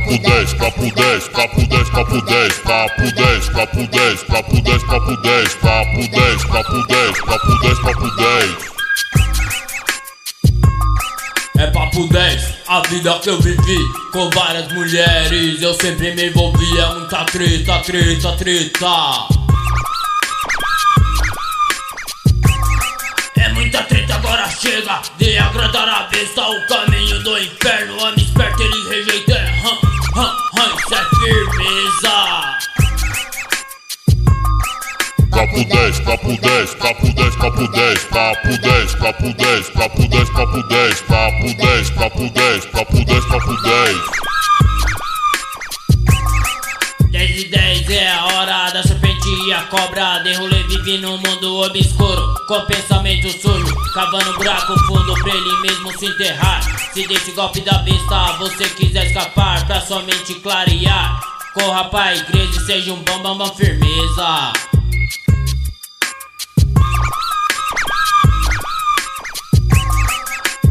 Papo 10, papo 10, papo 10, papo 10, papo 10, papo 10, papo 10, papo 10, papo 10, papo 10, papo 10, papo 10. É papo 10, a vida que eu vivi com várias mulheres, eu sempre me envolvi, é muita treta, treta, treta. É muita treta, agora chega de agradar a besta, o caminho do inferno, homem esperto ele rejeita, isso é firmeza. Papo 10, papo 10, papo 10, papo 10, papo 10, papo 10, papo 10, papo 10, papo 10, papo 10, papo 10, papo 10. 10 e 10 é a hora da serpente e a cobra. Derrulei, vive no mundo obscuro com pensamento sujo, cavando buraco fundo pra ele mesmo se enterrar. Se desse golpe da besta você quiser escapar, pra sua mente clarear, corra pra igreja e seja um bam firmeza.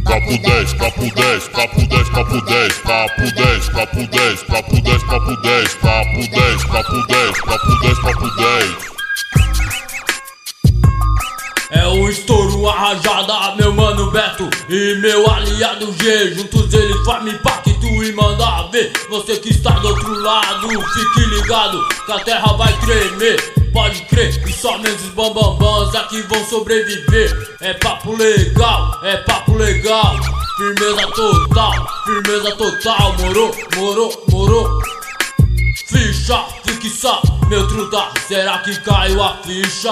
Papo 10, papo 10, papo 10, papo 10, papo 10, papo 10, papo 10, papo 10, papo 10, papo 10, papo 10, papo 10. É o estouro, a rajada, meu mano Beto e meu aliado G. Juntos eles formam impacto e manda ver. Você que está do outro lado, fique ligado que a terra vai tremer. Pode crer, e somente os bambambãs aqui vão sobreviver. É papo legal, é papo legal. Firmeza total, morou. Ficha, fixa, meu truta, será que caiu a ficha?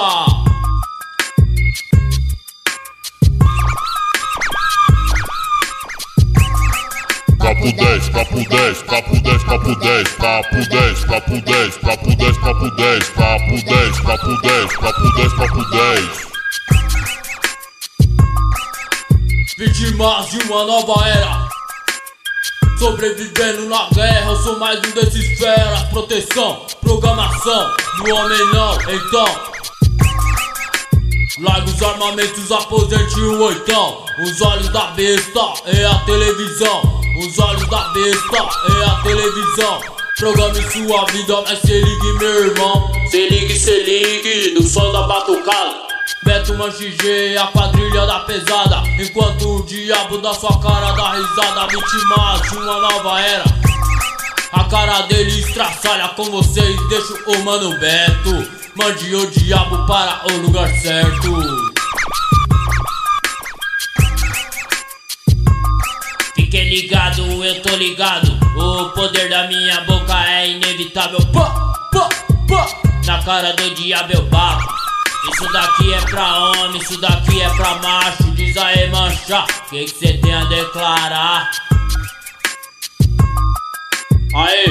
Papo 10, papo 10, papo 10, papo 10, papo 10, papo 10, papo 10, papo 10, papo 10, papo 10, papo 10, papo 10. Vítimas de uma nova era, sobrevivendo na guerra, eu sou mais um desses feras. Proteção, programação do homem não, então larga os armamentos, aposente o oitão. Os olhos da besta é a televisão. Os olhos da besta é a televisão. Programe sua vida, mas se ligue meu irmão. Se ligue no som da batucada. Beto Manche G, a quadrilha da pesada. Enquanto o diabo da sua cara dá risada. Vítimas de uma nova era, a cara dele estraçalha com vocês. Deixa o mano Beto, mande o diabo para o lugar certo. Fiquem ligado, eu tô ligado. O poder da minha boca é inevitável. Na cara do diabo eu bato. Isso daqui é pra homem, isso daqui é pra macho. Diz aí, mancha, que cê tem a declarar? Aê,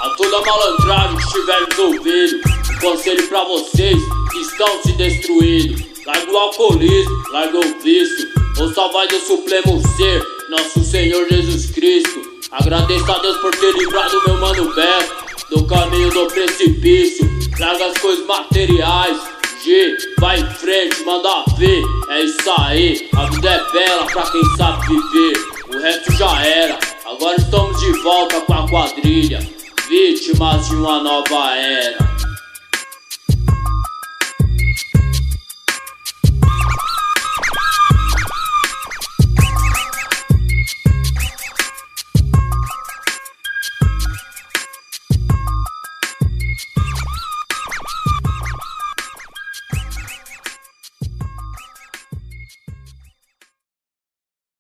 a toda malandragem que estiver nos ouvindo, um conselho pra vocês que estão se destruindo. Larga o alcoolismo, larga o vício, ouça a voz do supremo ser, nosso Senhor Jesus Cristo. Agradeço a Deus por ter livrado meu mano Beto do caminho do precipício. Larga as coisas materiais, G, vai em frente, manda ver. É isso aí, a vida é bela pra quem sabe viver. O resto já era, agora estamos de volta com a quadrilha. Vítimas de uma nova era.